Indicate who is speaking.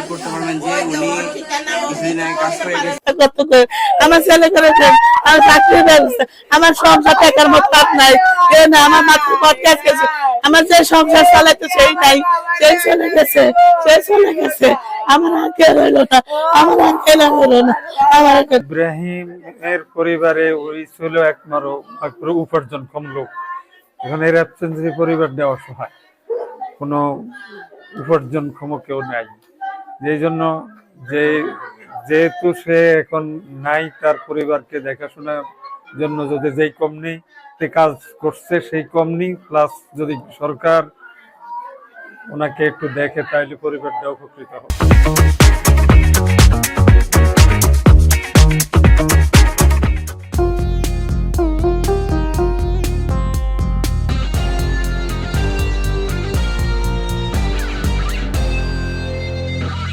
Speaker 1: করতে পারবেন যে উনি কিছুদিন আগে কাজ করে গেছে।
Speaker 2: আমার ছেলে করেছে, আমার চাকরি ব্যবস্থা, আমার সংসার টাকার মতো কাজ নাই, না আমার মাথার পথ গেছে, আমার যে সংসার চালাইতো সেই নাই, সেই চলে গেছে, সেই চলে গেছে। আমার আঙ্কেল হইলো না, আমার আঙ্কেল হইলো না, আমার
Speaker 3: ইব্রাহিমের পরিবারে ওই ছিল একমাত্র উপার্জনক্ষম লোক। এখানে এর অ্যাবসেন্সে পরিবারটা অসহায়, কোনো উপার্জনক্ষম কেউ নাই। যেই জন্য যেহেতু সে এখন নাই, তার পরিবারকে দেখাশোনার জন্য যদি যেই কোম্পানিতে কাজ করছে সেই কোম্পানি প্লাস যদি সরকার ওনাকে একটু দেখে তাহলে পরিবারটা উপকৃত হবে।